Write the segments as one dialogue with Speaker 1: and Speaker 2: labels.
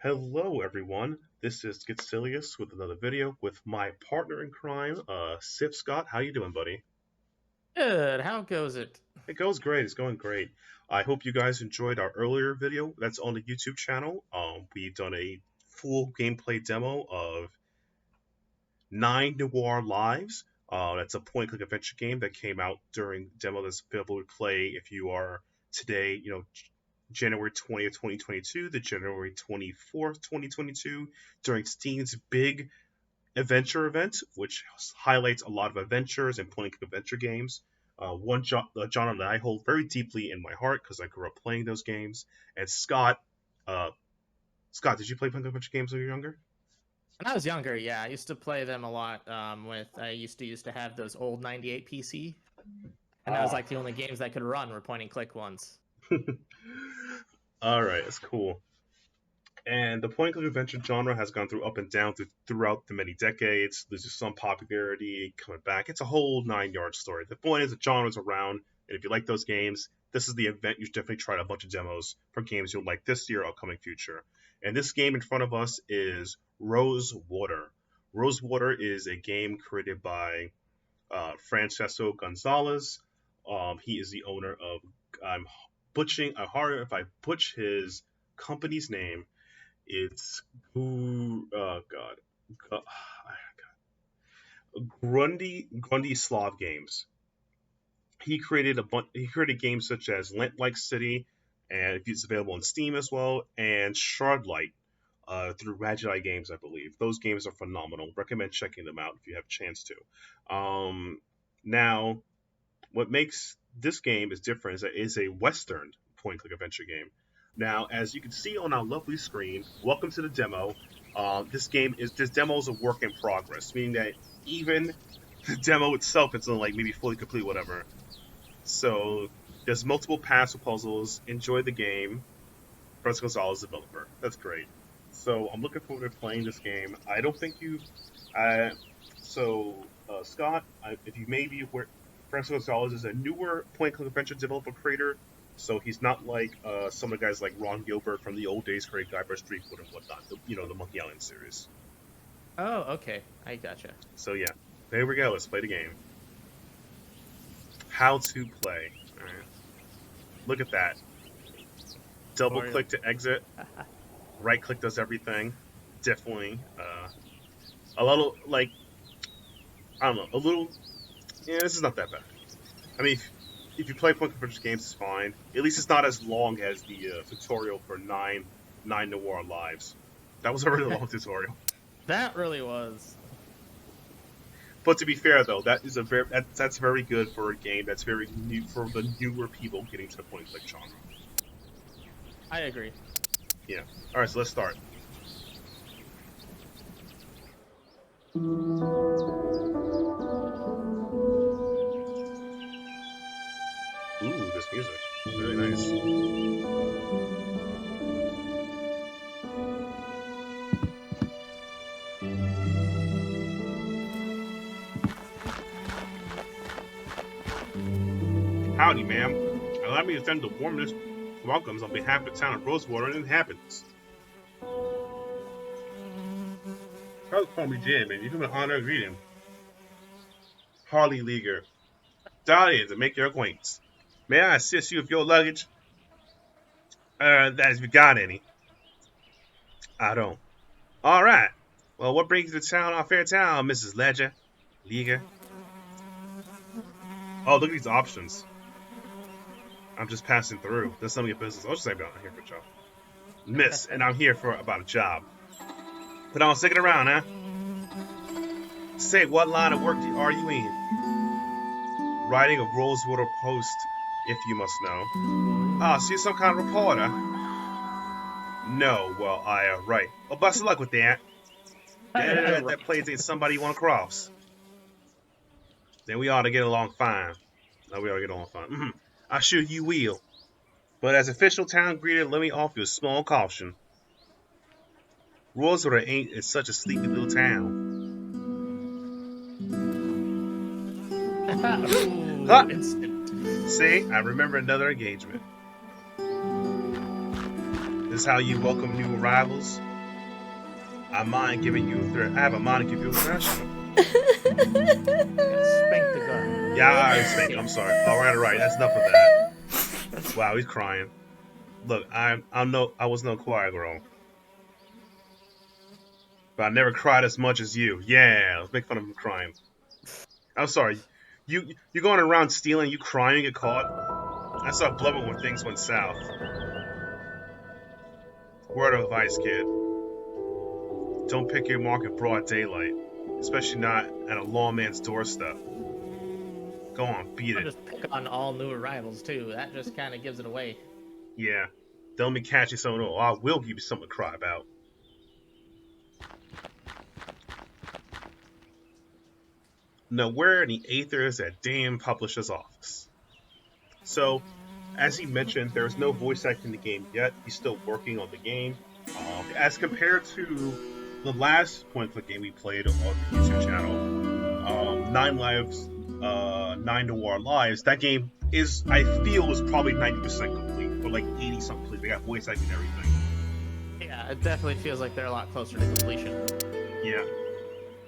Speaker 1: Hello, everyone. This is GetSelious with another video with my partner in crime, SithScott. How you doing, buddy?
Speaker 2: Good. How goes it?
Speaker 1: It goes great. It's going great. I hope you guys enjoyed our earlier video that's on the YouTube channel. We've done a full gameplay demo of Nine Noir Lives. That's a point-click adventure game that came out during demo that's available to play if you are today, January 20th, 2022 to January 24th, 2022 during Steam's big adventure event, which highlights a lot of adventures and point-and-click adventure games. One genre that I hold very deeply in my heart because I grew up playing those games. And uh, Scott, did you play point-and-click adventure games when you were younger?
Speaker 2: When I was younger, yeah, I used to play them a lot. I used to have those old '98 PC, and that was
Speaker 1: Ah,
Speaker 2: like the only games that could run were point and click ones.
Speaker 1: all right, that's cool. And the point-and-click adventure genre has gone through up and down throughout the many decades. Loses some popularity, coming back. It's a whole nine-yard story. The point is the genre's around, and if you like those games, this is the event you should definitely try a bunch of demos for games you'll like this year or upcoming future. And this game in front of us is Rosewater. Rosewater is a game created by Francesco Gonzalez. He is the owner of. I'm butchering. I'm hard if I butch his company's name. It's God, God, Grundy Slav Games. He created games such as Lamplight City, and it's available on Steam as well, and Shardlight through ragtag Games, I believe. Those games are phenomenal. Recommend checking them out if you have a chance to. Now, what makes this game is different is that it is a Western point-and-click adventure game. Now, as you can see on our lovely screen, welcome to the demo. This demo is a work in progress, meaning that even the demo itself isn't like maybe fully complete, whatever. So there's multiple paths for puzzles. Enjoy the game. Francis Gonzalez developer. That's great. So I'm looking forward to playing this game. I don't think you. Uh, Scott, if you may be aware, Francis Gonzalez is a newer point-and-click adventure developer creator. So he's not like some of the guys like Ron Gilbert from the old days, created Guy by Streetfoot and whatnot. The Monkey Island series.
Speaker 2: Oh, okay, I gotcha.
Speaker 1: So yeah, there we go. Let's play the game. How to play. All right. Look at that. Double
Speaker 2: Tutorial.
Speaker 1: click to exit. Right click does everything. Definitely. A little like I don't know. A little. Yeah, this is not that bad. I mean, if you play point and games, it's fine. At least it's not as long as the tutorial for nine Noir Lives. That was a really long tutorial.
Speaker 2: That really was.
Speaker 1: But to be fair, though, that's very good for a game that's very new for the newer people getting to the point and click genre.
Speaker 2: I agree.
Speaker 1: Yeah. All right, so let's start. Ooh, this music, very nice. Howdy, ma'am. Allow me to extend the warmest welcomes on behalf of the town of Rosewater and inhabitants. Don't call me Jim, man. You do an honor of greeting. Harley Leger. Delighted to make your acquaintance. May I assist you with your luggage? That if you got any. I don't. All right. Well, what brings you to town, our fair town, Mrs. Leger? Oh, look at these options. I'm just passing through. There's none of your business. I'll just say I'm here for a job. Miss, and I'm here for about a job. Put on sticking around, huh? Say, what line of work are you in? Writing a Rosewater Post, if you must know. Ah, so you're some kind of reporter? No, well, right. Well, best of luck with that. That place ain't somebody you want to cross. Then we ought to get along fine. No, we ought to get along fine. I'm sure you will. But as official town greeter, let me offer you a small caution. Rosewater ain't such a sleepy little town.
Speaker 2: Ooh,
Speaker 1: Huh?
Speaker 2: instant.
Speaker 1: See, I remember another engagement. This is how you welcome new arrivals? I mind giving you a threat. I have a mind to give you a thrashing.
Speaker 2: Spank the gun.
Speaker 1: Yeah, I already spanked. I'm sorry. All right. That's enough of that. Wow, he's crying. Look, I was no choir girl, but I never cried as much as you. Yeah, let's make fun of him crying. I'm sorry. You going around stealing, you crying, get caught. I saw blubbering when things went south. Word of advice, kid. Don't pick your mark in broad daylight, especially not at a lawman's doorstep. Go on, beat
Speaker 2: I'll
Speaker 1: it.
Speaker 2: just pick on all new arrivals too. That just kind of gives it away.
Speaker 1: Yeah. Don't be catching someone. Oh, I will give you something to cry about. Now, where in the aether is that damn publisher's office? So, as he mentioned, there's no voice acting in the game yet. He's still working on the game. As compared to the last point-click game we played on the YouTube channel, Nine Lives, Nine Noir Lives, that game is, I feel, is probably 90% complete, or like 80-something complete. They got voice acting and everything.
Speaker 2: Yeah, it definitely feels like they're a lot closer to completion.
Speaker 1: Yeah.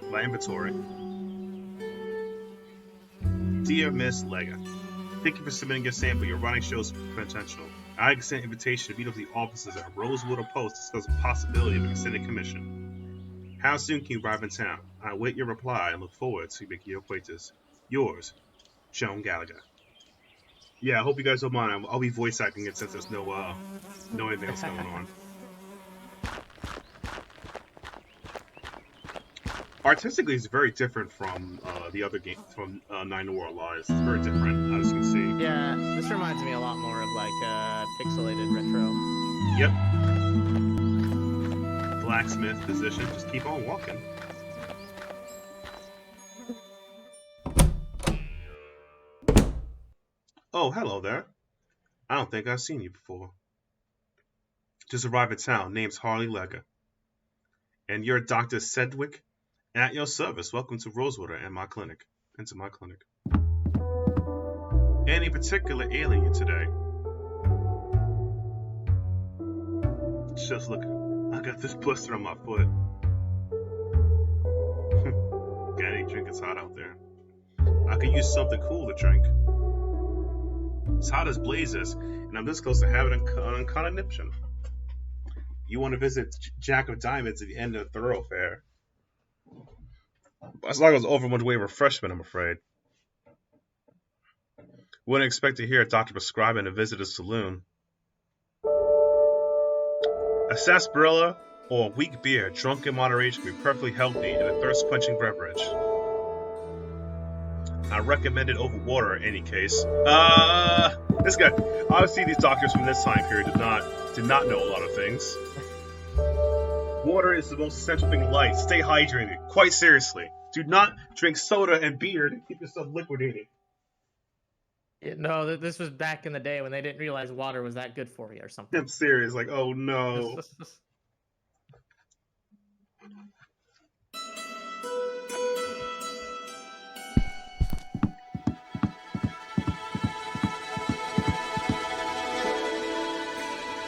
Speaker 1: My inventory. Dear Miss Leger, thank you for submitting your sample. Your writing shows potential. I extend an invitation to meet with the officers at Rosewater Post to discuss the possibility of an extended commission. How soon can you arrive in town? I await your reply and look forward to making your acquaintance. Yours, Joan Gallagher. Yeah, I hope you guys don't mind. I'll be voice acting it since there's no anything else going on. Artistically, it's very different from the other game, from Nine Noir Lives. It's very different, as you can see.
Speaker 2: Yeah, this reminds me a lot more of like pixelated retro.
Speaker 1: Yep. Blacksmith position. Just keep on walking. Oh, hello there. I don't think I've seen you before. Just arrived in town. Name's Harley Leger. And you're Dr. Sedwick? At your service. Welcome to Rosewater and my clinic. Into my clinic. Any particular alien today? Just look. I got this blister on my foot. Got any drink? It's hot out there. I could use something cool to drink. It's hot as blazes, and I'm this close to having an conniption. You want to visit Jack of Diamonds at the end of the thoroughfare? As long as over much way refreshment, I'm afraid. Wouldn't expect to hear a doctor prescribing a visit to a saloon. A sarsaparilla or a weak beer, drunk in moderation, can be perfectly healthy and a thirst-quenching beverage. I recommend it over water in any case. This guy. Obviously, these doctors from this time period did not know a lot of things. Water is the most essential thing in life. Stay hydrated. Quite seriously. Do not drink soda and beer to keep yourself liquidated.
Speaker 2: No, this was back in the day when they didn't realize water was that good for you or something.
Speaker 1: I'm serious. Like, oh no.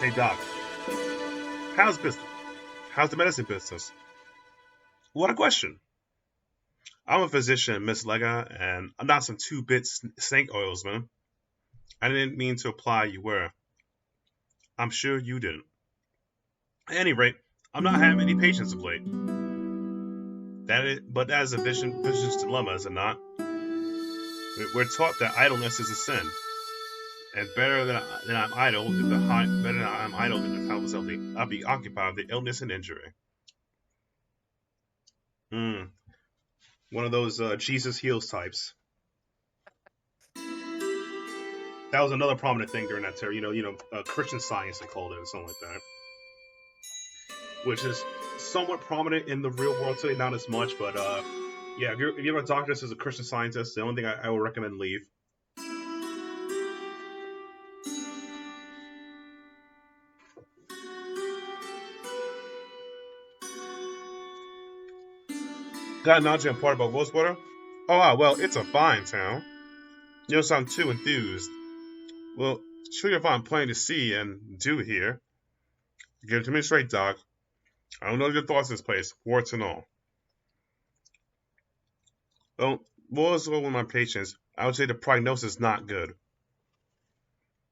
Speaker 1: Hey, Doc. How's business? How's the medicine business? What a question. I'm a physician, Miss Leger, and I'm not some two-bit snake oilsman. I didn't mean to imply you were. I'm sure you didn't. At any rate, I'm not having any patients of late. But that is a vision's dilemma, is it not? We're taught that idleness is a sin. And better than I'm idle, I'll be occupied with illness and injury. One of those Jesus heals types. That was another prominent thing during that time. Christian Science they called it, or something like that. Which is somewhat prominent in the real world today, not as much, but yeah, if you have a doctor as a Christian Scientist, the only thing I would recommend leave. Got an announcement part about Rosewater? Oh, well, it's a fine town. You don't sound too enthused. Well, sure you'll find plenty to see and do here. Get it to me straight, Doc. I don't know your thoughts on this place, warts and all. Well, what with my patients, I would say the prognosis is not good.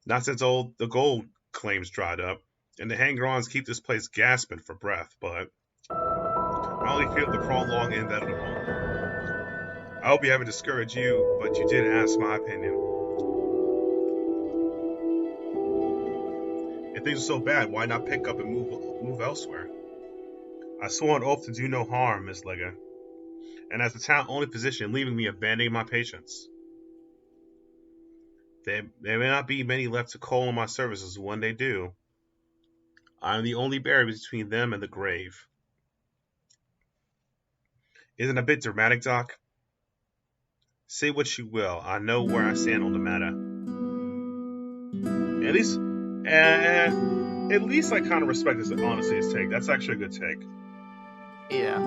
Speaker 1: Not since the gold claims dried up, and the hanger-ons keep this place gasping for breath, but I only feel the prolonged inevitable. I hope you haven't discouraged you, but you did ask my opinion. If things are so bad, why not pick up and move elsewhere? I swore an oath to do no harm, Miss Leger, and as the town only physician, leaving me abandoning my patients. There may not be many left to call on my services when they do. I am the only barrier between them and the grave. Isn't it a bit dramatic, Doc? Say what you will, I know where I stand on the matter. At least I kind of respect his honesty, his take. That's actually a good take.
Speaker 2: Yeah.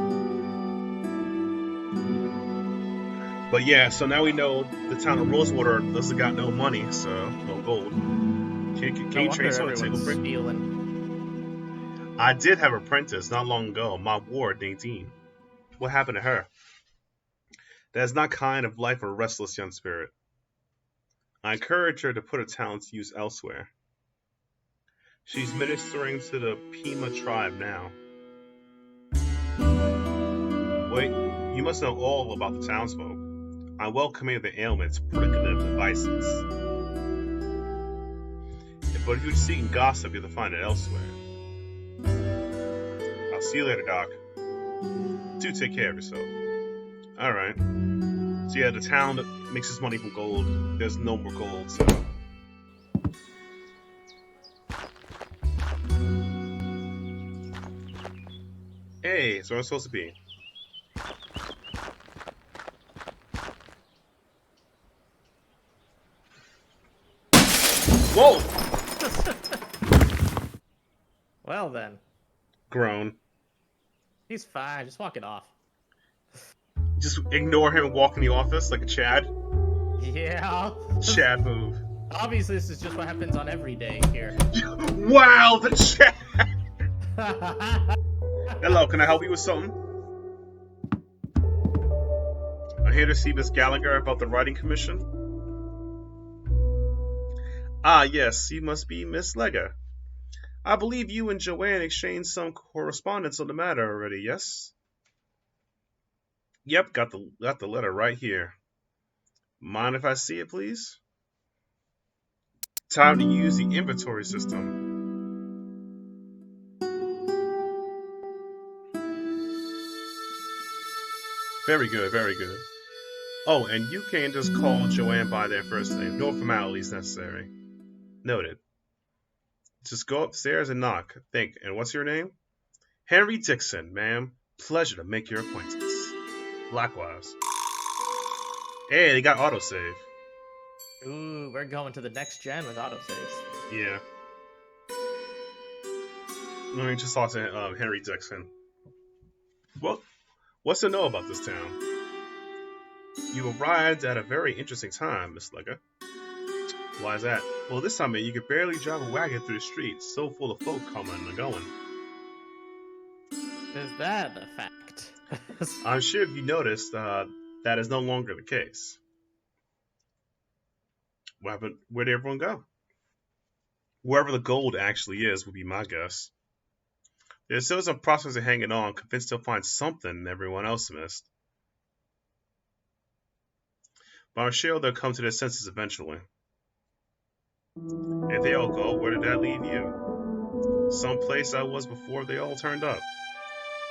Speaker 1: But yeah, so now we know the town of Rosewater doesn't got no money, so no gold. Can you trace on a table break? I did have an apprentice not long ago, my ward, Nadine. What happened to her? That is not kind of life for a restless young spirit. I encourage her to put her talents to use elsewhere. She's ministering to the Pima tribe now. Wait, you must know all about the townsfolk. I'm well familiar with their ailments, predictive devices. But if you're seeking gossip, you'll find it elsewhere. I'll see you later, Doc. Do take care of yourself. Alright. So yeah, the town that makes its money from gold, there's no more gold, so... Hey, so I'm supposed to be. Whoa!
Speaker 2: Well then.
Speaker 1: Groan.
Speaker 2: He's fine, just walk it off.
Speaker 1: Just ignore him and walk in the office like a Chad?
Speaker 2: Yeah.
Speaker 1: Chad move.
Speaker 2: Obviously, this is just what happens on every day here.
Speaker 1: Wow, the Chad! Hello, can I help you with something? I'm here to see Miss Gallagher about the writing commission. Ah, yes, you must be Miss Leger. I believe you and Joanne exchanged some correspondence on the matter already, yes? Yep, got the letter right here. Mind if I see it, please? Time to use the inventory system. Very good, very good. Oh, and you can just call Joanne by their first name. No formalities necessary. Noted. Just go upstairs and knock. Think, and what's your name? Henry Dixon, ma'am. Pleasure to make your acquaintance. Likewise. Hey, they got autosave.
Speaker 2: Ooh, we're going to the next gen with autosaves.
Speaker 1: Yeah. Let me just talk to Henry Dixon. Well, what's to know about this town? You arrived at a very interesting time, Miss Leger. Why is that? Well, this time you could barely drive a wagon through the streets, so full of folk coming and going.
Speaker 2: Is that a fact?
Speaker 1: I'm sure if you noticed, that is no longer the case. What happened? Where did everyone go? Wherever the gold actually is would be my guess. There's still some prospects of hanging on, convinced they'll find something everyone else missed. But I'm sure they'll come to their senses eventually. If they all go, where did that leave you? Some place I was before they all turned up.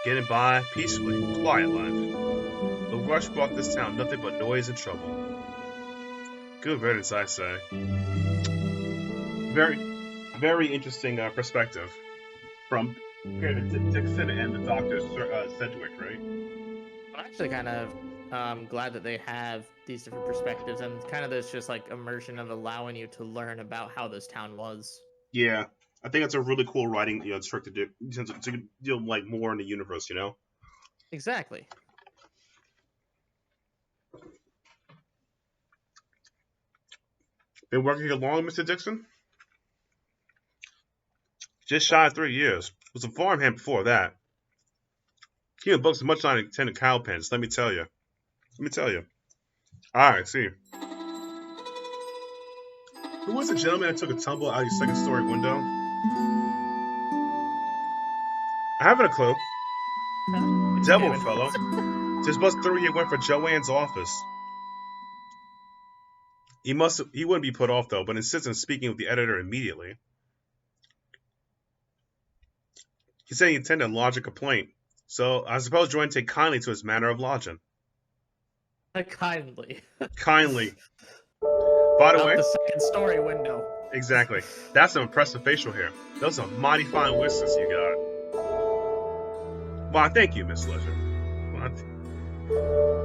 Speaker 1: Getting by peacefully, quiet life. The rush brought this town nothing but noise and trouble. Good riddance, I say. Very, very interesting perspective from Dixon and the Dr. Sedwick, right?
Speaker 2: I'm actually kind of glad that they have these different perspectives and kind of this just like immersion of allowing you to learn about how this town was.
Speaker 1: Yeah, I think that's a really cool writing trick to do to deal like more in the universe,
Speaker 2: Exactly.
Speaker 1: Been working here long, Mr. Dixon? Just shy of 3 years. Was a farmhand before that. Human books are much like intended cow pens. Let me tell you. Let me tell you. All right, see. Who was the gentleman that took a tumble out of your second-story window? I haven't a clue. Devil fellow. Just must through he went for Joanne's office. He wouldn't be put off though, but insists on speaking with the editor immediately. He said he intended to lodge a complaint, so I suppose Joanne take kindly to his manner of lodging.
Speaker 2: Kindly.
Speaker 1: Kindly. By the way,
Speaker 2: the second story window.
Speaker 1: Exactly. That's some impressive facial hair. Those are mighty fine whiskers you got. Why, thank you, Miss Leger.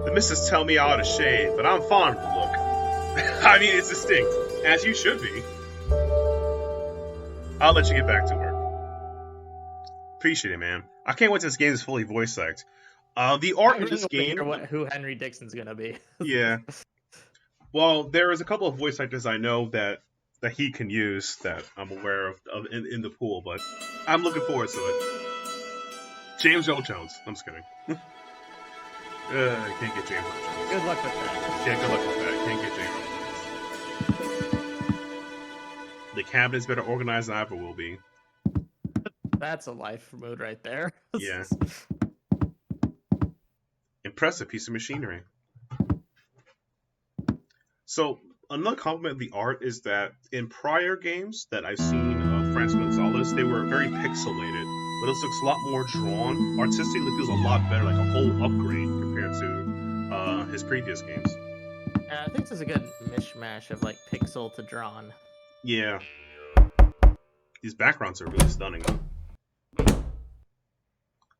Speaker 1: The missus tell me I ought to shave, but I'm fond of the look. I mean, it's distinct, as you should be. I'll let you get back to work. Appreciate it, man. I can't wait till this game is fully voice acted. The art in this game...
Speaker 2: who Henry Dixon's gonna be.
Speaker 1: Yeah. Well, there is a couple of voice actors I know that he can use that I'm aware of in the pool, but I'm looking forward to it. James Earl Jones. I'm just kidding. Can't get James Earl Jones.
Speaker 2: Good luck with that.
Speaker 1: Yeah, good luck with that. Can't get James Earl Jones. The cabinet's better organized than I ever will be.
Speaker 2: That's a life mood right there.
Speaker 1: Yeah. Impressive piece of machinery. So, another compliment of the art is that in prior games that I've seen of Francis Gonzalez, they were very pixelated, but this looks a lot more drawn. Artistically, it feels a lot better, like a whole upgrade compared to his previous games.
Speaker 2: I think this is a good mishmash of like pixel to drawn.
Speaker 1: Yeah. These backgrounds are really stunning.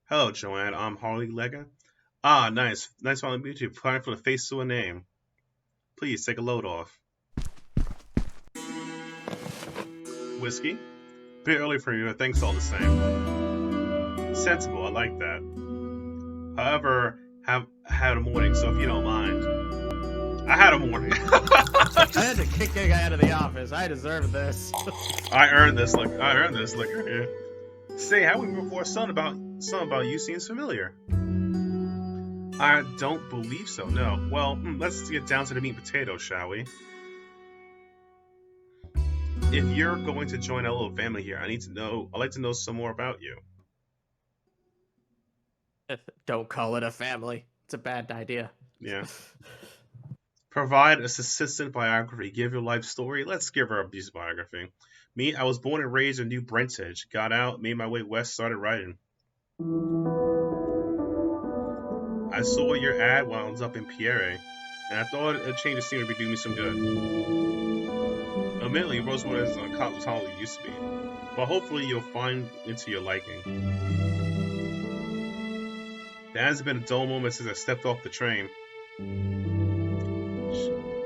Speaker 1: Hello, Joanne. I'm Harley Leger. Ah, nice. Nice finally meet you. Applying for the face to a name. Please take a load off. Whiskey? Bit early for you, but thanks all the same. Sensible, I like that. However, have had a morning, so if you don't mind. I had a morning.
Speaker 2: I had to kick a guy out of the office. I deserve this.
Speaker 1: I earned this. I earned this. Yeah. Say, how we before something about you seems familiar. I don't believe so, no. Well, let's get down to the meat and potatoes, shall we? If you're going to join our little family here, I'd like to know some more about you.
Speaker 2: Don't call it a family. It's a bad idea.
Speaker 1: Yeah. Provide a succinct biography. Give your life story. Let's give her a piece of biography. Me, I was born and raised in New Brentage. Got out, made my way west, started writing. I saw your ad while I was up in Pierre, and I thought a change of scenery would do me some good. Admittedly, Rosewater isn't as tall as it used to be, but hopefully you'll find into your liking. There hasn't been a dull moment since I stepped off the train.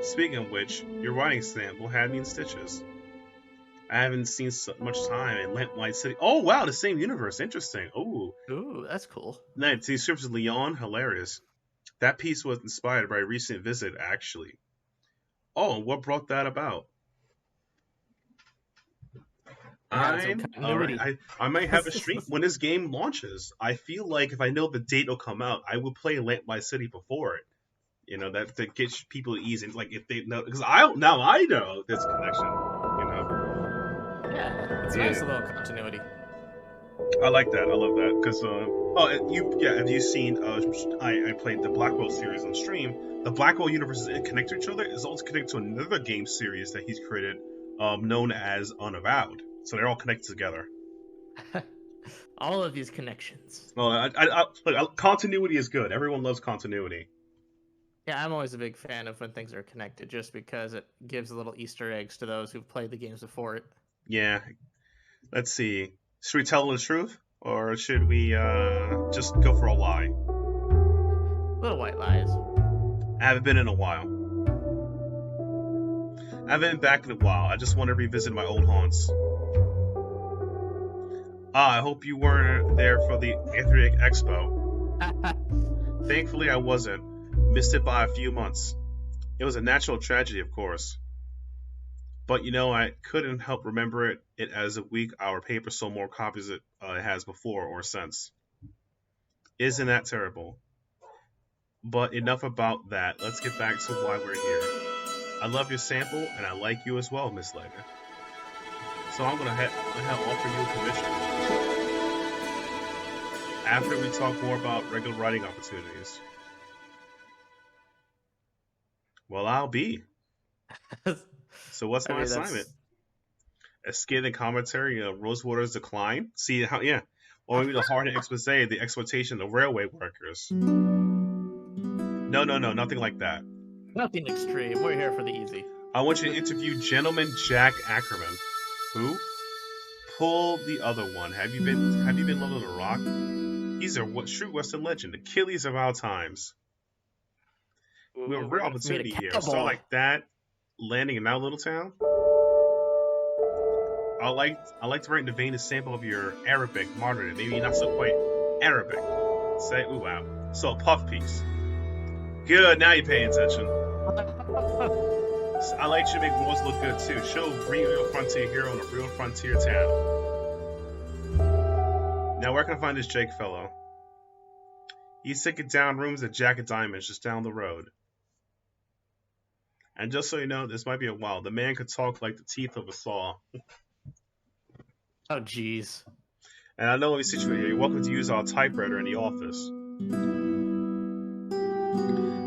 Speaker 1: Speaking of which, your writing sample had me in stitches. I haven't seen so much time in Lamplight City. Oh wow, the same universe. Interesting. Ooh,
Speaker 2: that's cool.
Speaker 1: Nice. The scripts of Leon, hilarious. That piece was inspired by a recent visit, actually. Oh, what brought that about? I might have a stream when this game launches. I feel like if I know the date will come out, I will play Lamplight City before it. You know, that gets people easy. Like if they know, because I know this connection. You know.
Speaker 2: Yeah, it's nice a little continuity.
Speaker 1: I like that. I love that because have you seen? I played the Blackwell series on stream. The Blackwell universes connect to each other. It's also connected to another game series that he's created, known as Unavowed. So they're all connected together.
Speaker 2: All of these connections.
Speaker 1: Well, look, continuity is good. Everyone loves continuity.
Speaker 2: Yeah, I'm always a big fan of when things are connected, just because it gives little Easter eggs to those who've played the games before it.
Speaker 1: Yeah. Let's see. Should we tell the truth, or should we just go for a lie?
Speaker 2: Little white lies.
Speaker 1: I haven't been in a while. I haven't been back in a while. I just want to revisit my old haunts. I hope you weren't there for the Athletic Expo. Thankfully, I wasn't. Missed it by a few months. It was a natural tragedy, of course. But, I couldn't help remember it as a week our paper sold more copies than it has before or since. Isn't that terrible? But enough about that. Let's get back to why we're here. I love your sample, and I like you as well, Miss Leger. So I'm gonna offer you a commission after we talk more about regular writing opportunities. Well, I'll be. So what's my assignment? A skin and commentary of Rosewater's decline. See how? Yeah. Or maybe the hard expose, the exploitation of railway workers. No, nothing like that.
Speaker 2: Nothing extreme. We're here for the easy.
Speaker 1: I want you to interview Gentleman Jack Ackerman. Who? Pull the other one. Have you been Lord of the Rock? He's a true Western legend, Achilles of our times. We have a real opportunity here. So like that, landing in our little town. I like to write in the vein of sample of your Arabic modern, maybe not so quite Arabic. Say ooh wow. So a puff piece. Good, now you're paying attention. I like you to make walls look good too. Show real frontier hero in a real frontier town. Now where can I find this Jake fellow? He's taking down rooms at Jack of Diamonds just down the road. And just so you know, this might be a while. The man could talk like the teeth of a saw.
Speaker 2: Oh, jeez.
Speaker 1: And I know when we situate here, you're welcome to use our typewriter in the office.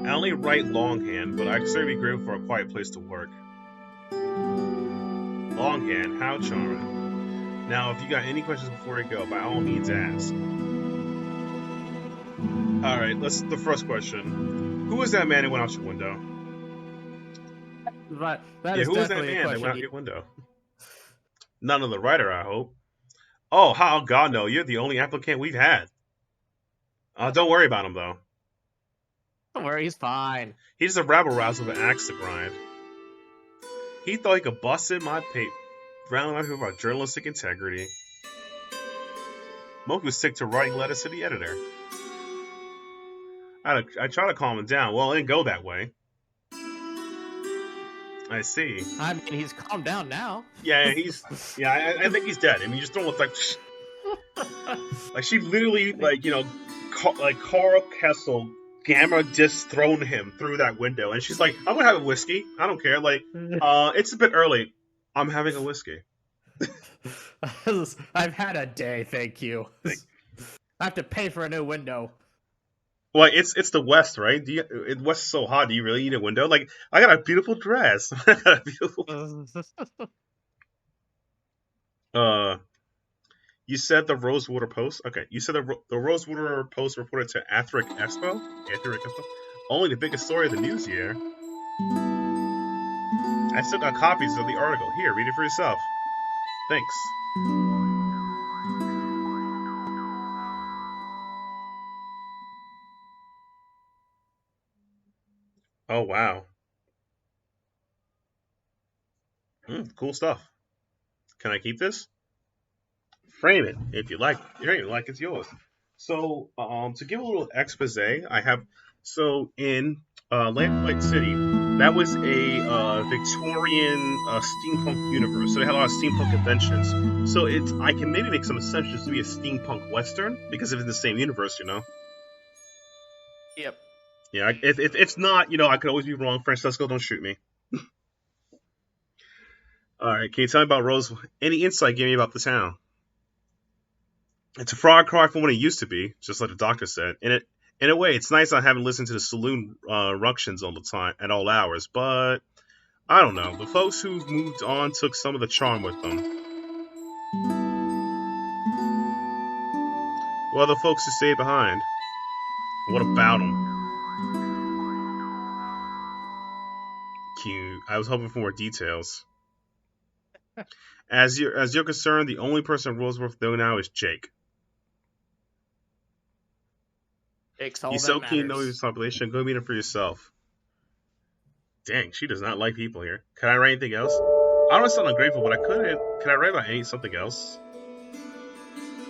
Speaker 1: I only write longhand, but I'd certainly be grateful for a quiet place to work. Longhand, how charming. Now, if you got any questions before we go, by all means ask. Alright, the first question. Who was that man who went out your window?
Speaker 2: Right, who
Speaker 1: was that man that went out your window? None of the writer, I hope. Oh, how God no, you're the only applicant we've had. Don't worry about him, though.
Speaker 2: Don't worry, he's fine.
Speaker 1: He's a rabble-rouser with an axe to grind. He thought he could bust in my paper, round my paper about journalistic integrity. Moke was sick to writing letters to the editor. I tried to calm him down. Well, it didn't go that way. I see.
Speaker 2: I mean, he's calmed down now.
Speaker 1: Yeah, I think he's dead. I mean, you just don't look like... like, she literally, like, you know, like Carl Kessel... Gamma just thrown him through that window, and she's like, "I'm gonna have a whiskey. I don't care. Like, it's a bit early. I'm having a whiskey."
Speaker 2: I've had a day, thank you. I have to pay for a new window.
Speaker 1: Well, it's the West, right? West is so hot. Do you really need a window? Like, I got a beautiful dress. I got a beautiful. You said the Rosewater Post? Okay, you said the Rosewater Post reported to Atherick Expo? Only the biggest story of the news year. I still got copies of the article. Here, read it for yourself. Thanks. Oh, wow. Cool stuff. Can I keep this? Frame it if you like. It's yours. So, to give a little expose, I have in Lamplight City, that was a Victorian steampunk universe. So they had a lot of steampunk conventions. So I can maybe make some assumptions to be a steampunk western because it's in the same universe, you know.
Speaker 2: Yep.
Speaker 1: Yeah. If it's not, you know, I could always be wrong. Francesco, don't shoot me. All right. Can you tell me about Rose? Any insight give me about the town? It's a far cry from what it used to be, just like the doctor said. In a way, it's nice not having listened to the saloon ructions all the time at all hours, but I don't know. The folks who moved on took some of the charm with them. Well, the folks who stayed behind. What about them? Cute. I was hoping for more details. As you're concerned, the only person Rules worth knowing now is Jake. He's so keen to know his population. Go meet him for yourself. Dang, she does not like people here. Can I write anything else? I don't want to sound ungrateful, but I couldn't. Can I write about something else?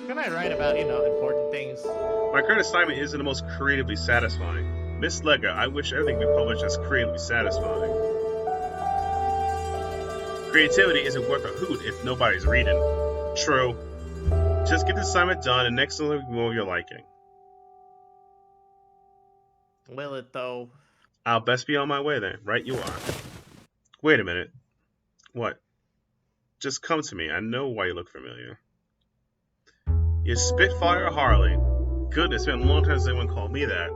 Speaker 2: Can I write about, important things?
Speaker 1: My current assignment isn't the most creatively satisfying. Miss Leger, I wish everything we publish is creatively satisfying. Creativity isn't worth a hoot if nobody's reading. True. Just get the assignment done and next one will be more of your liking.
Speaker 2: Will it though?
Speaker 1: I'll best be on my way then. Right you are. Wait a minute. What? Just come to me. I know why you look familiar. You're Spitfire Harley. Goodness, it's been a long time since anyone called me that.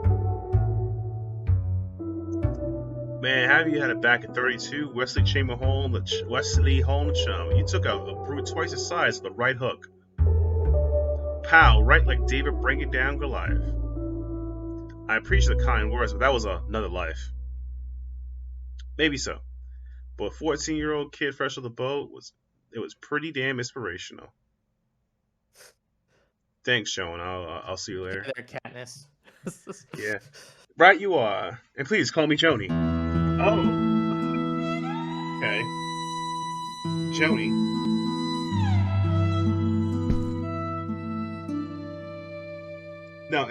Speaker 1: Man, have you had it back at 32? Wesley Chamber Home, Wesley Home Chum. You took a brute twice the size with the right hook. Pow, right like David bringing down Goliath. I appreciate the kind words, but that was another life. Maybe so. But a 14-year-old kid fresh off the boat was pretty damn inspirational. Thanks, Joan. I'll see you later.
Speaker 2: There, Katniss.
Speaker 1: Yeah. Right you are. And please call me Joni. Oh. Okay. Joni. No,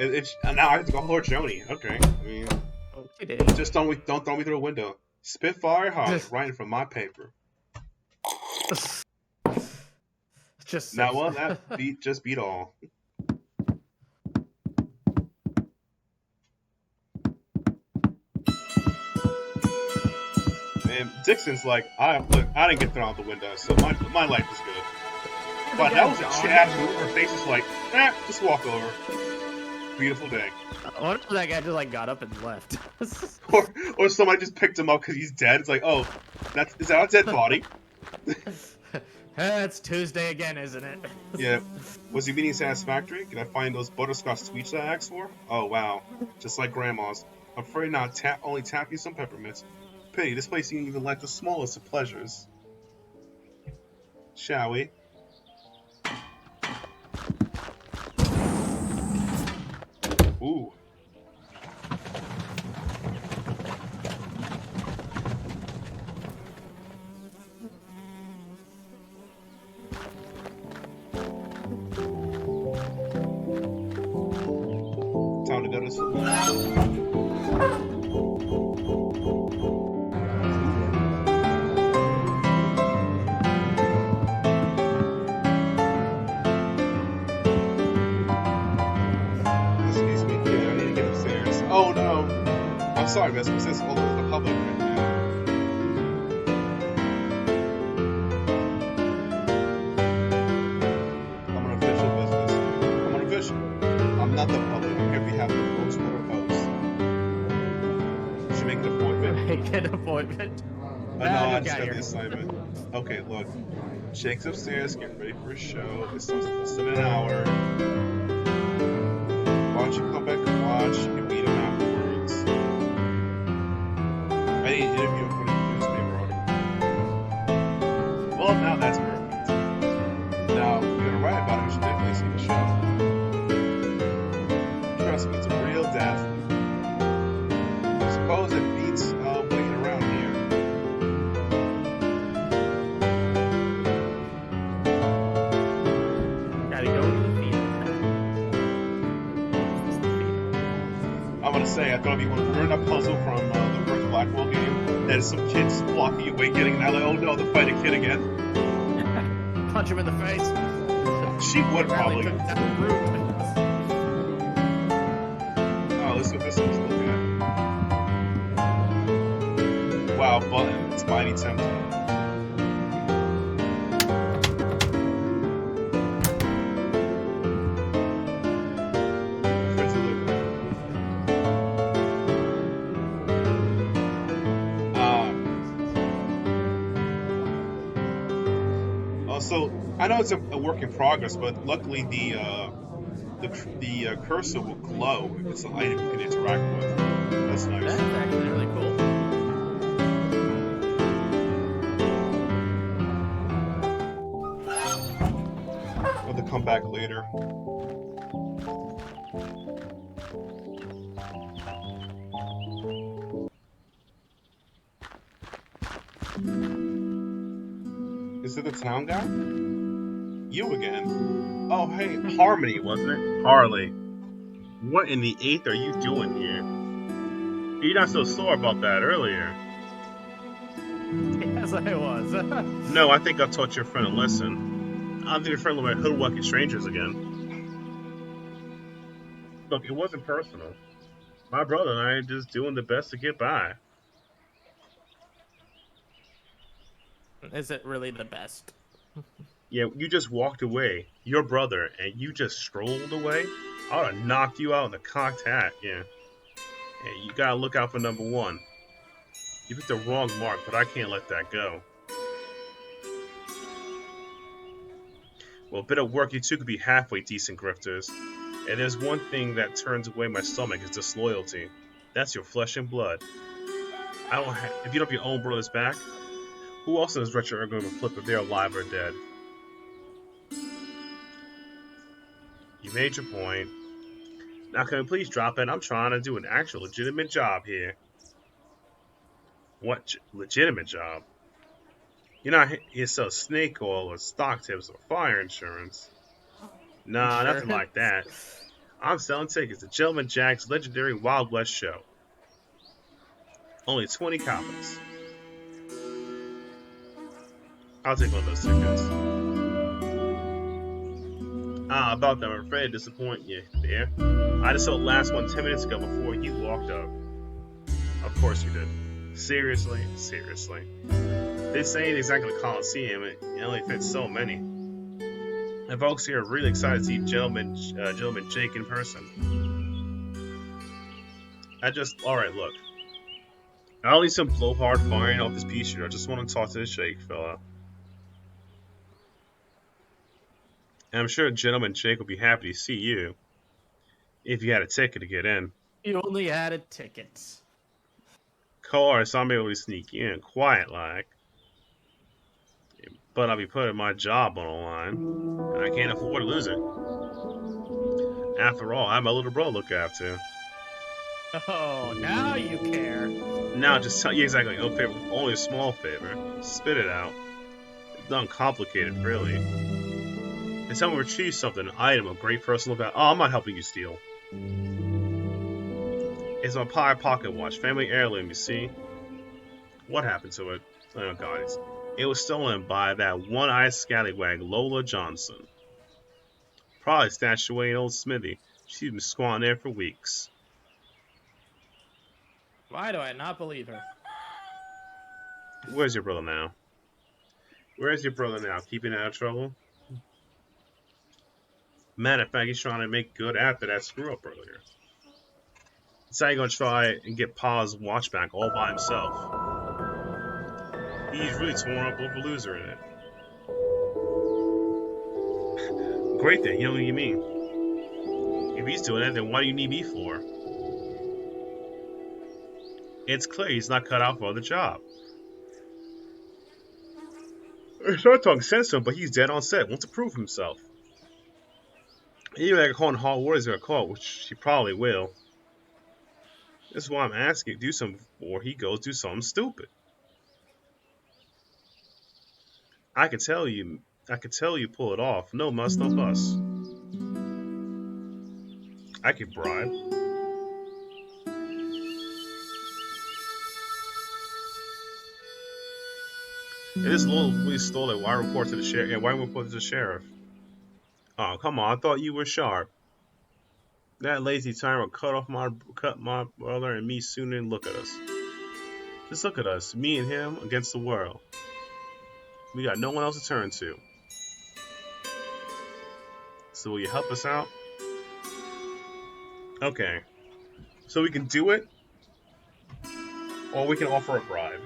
Speaker 1: now I have to call her Joni. Okay. I mean,
Speaker 2: okay.
Speaker 1: Just don't throw me through a window. Spitfire Harley, writing from my paper.
Speaker 2: Just
Speaker 1: now, well, that beat all. And Dixon's like, I didn't get thrown out the window, so my life is good. But that was a Chad move. Her face was like, just walk over. Beautiful day.
Speaker 2: What if that guy just like got up and left?
Speaker 1: or somebody just picked him up because he's dead. It's like, oh, is that a dead body?
Speaker 2: It's Tuesday again, isn't it?
Speaker 1: Yeah. Was he meeting satisfactory? Can I find those butterscotch sweets that I asked for? Oh wow, just like grandma's. I'm afraid not. Only taffy some peppermints. Pity, this place ain't even like the smallest of pleasures. Shall we? Ooh. Time to go to sleep. Oh no! I'm sorry, Miss. This is all over the public right now. I'm on official business. I'm not the public. I'm here on behalf of the Rosewater host. Should make an appointment.
Speaker 2: Make an appointment.
Speaker 1: I know, I just got the assignment. Okay, look. Jake's upstairs. Get ready for a show. It starts less than an hour. Why don't you come back and watch and meet him afterwards? I need to interview him for the newspaper article. Well, now that's perfect. Now, if you're going to write about it, you should definitely see the show. Trust me, it's a real death. Suppose it beats waiting around here.
Speaker 2: Gotta go to the theater.
Speaker 1: I'm gonna say, I thought it'd be one. We're in a puzzle from the first Blackwell game. That some kids blocking you away, getting out like, oh no, they'll fight a kid again.
Speaker 2: Punch him in the face.
Speaker 1: She would probably.
Speaker 2: Took that route.
Speaker 1: Oh, this is what this one's looking at. Wow, button. It's mighty tempting. So I know it's a work in progress, but luckily the cursor will glow if it's an item you can interact with. That's nice.
Speaker 2: That's actually really cool.
Speaker 1: I'll have to come back later. Is it the town guy? You again? Oh, hey, Harmony, wasn't it? Harley. What in the 8th are you doing here? You're not so sore about that earlier.
Speaker 2: Yes, I was.
Speaker 1: No, I think I taught your friend a lesson. I think your friend will be hoodwucking strangers again. Look, it wasn't personal. My brother and I are just doing the best to get by.
Speaker 2: Is it really the best?
Speaker 1: Yeah, you just walked away, your brother, and you just strolled away. I would have knocked you out in the cocked hat. Yeah. Hey, you gotta look out for number one. You picked the wrong mark, but I can't let that go. Well, a bit of work you two could be halfway decent grifters. And there's one thing that turns away my stomach is disloyalty. That's your flesh and blood. If you don't have your own brother's back, who else in this retro are going to flip if they're alive or dead? You made your point. Now can we please drop it? I'm trying to do an actual legitimate job here. What legitimate job? You're not here to sell snake oil or stock tips or fire insurance. Nah, nothing
Speaker 2: Insurance?
Speaker 1: like that. I'm selling tickets to Gentleman Jack's legendary Wild West show. Only 20 copies. I'll take one of those tickets. About that, I'm afraid to disappoint you there. I just sold the last one 10 minutes ago before you walked up. Of course you did. Seriously? Seriously. This ain't exactly a Coliseum, it only fits so many. And folks here are really excited to see Gentleman Jake in person. Alright, look. I don't need some blowhard firing off his pea shooter. I just want to talk to the Jake fella. And I'm sure Gentleman Jake will be happy to see you. If you had a ticket to get in.
Speaker 2: You only had a ticket.
Speaker 1: Of course, I'm able to sneak in, quiet like. But I'll be putting my job on the line. And I can't afford to lose it. After all, I have my little brother to look after.
Speaker 2: Oh, now you care.
Speaker 1: Now, just tell you exactly, no favor, only a small favor. Spit it out. It's not complicated, really. And tell me to retrieve something, an item of great personal value. Oh, I'm not helping you steal. It's my pocket watch, family heirloom, you see? What happened to it? Oh, God. It was stolen by that one-eyed scallywag, Lola Johnson. Probably stashed away in old Smithy. She's been squatting there for weeks.
Speaker 2: Why do I not believe her?
Speaker 1: Where's your brother now? Where's your brother now? Keeping out of trouble? Matter of fact, he's trying to make good after that screw-up earlier. So he's gonna try and get Pa's watch back all by himself. He's really torn up over loser in it. Great then, you know what you mean. If he's doing that, then why do you need me for? It's clear he's not cut out for the job. I started talking sense to him, but he's dead on set, wants to prove himself. Even if I call him hot water, gonna call, which he probably will. This is why I'm asking, do something before he goes do something stupid. I could tell you pull it off. No muss, no bus. I could bribe. If this little we stole it, why report to the sheriff? Yeah, why report to the sheriff? Oh, come on, I thought you were sharp. That lazy tyrant cut my brother and me sooner than look at us. Just look at us, me and him against the world. We got no one else to turn to. So will you help us out? Okay. So we can do it, or we can offer a bribe.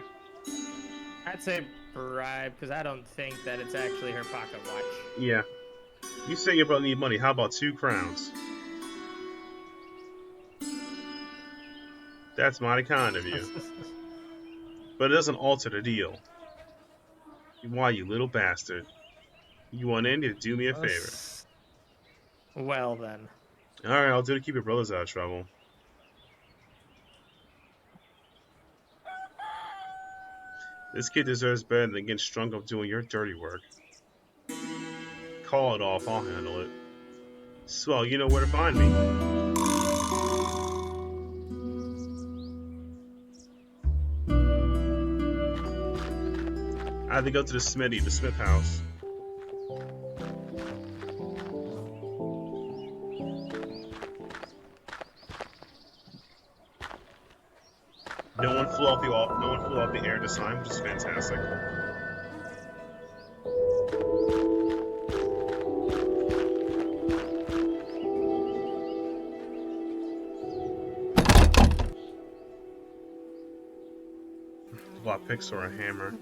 Speaker 2: I'd say bribe, because I don't think that it's actually her pocket watch.
Speaker 1: Yeah. You say your brother need money. How about 2 crowns? That's mighty kind of you. But it doesn't alter the deal. Why, you little bastard? You want Andy to do me a favor?
Speaker 2: Well then.
Speaker 1: Alright, I'll do to keep your brothers out of trouble. This kid deserves better than getting strung up doing your dirty work. Call it off, I'll handle it. Swell, you know where to find me. I had to go to the Smith house. No one flew off the air this time, which is fantastic. Lockpicks or a hammer.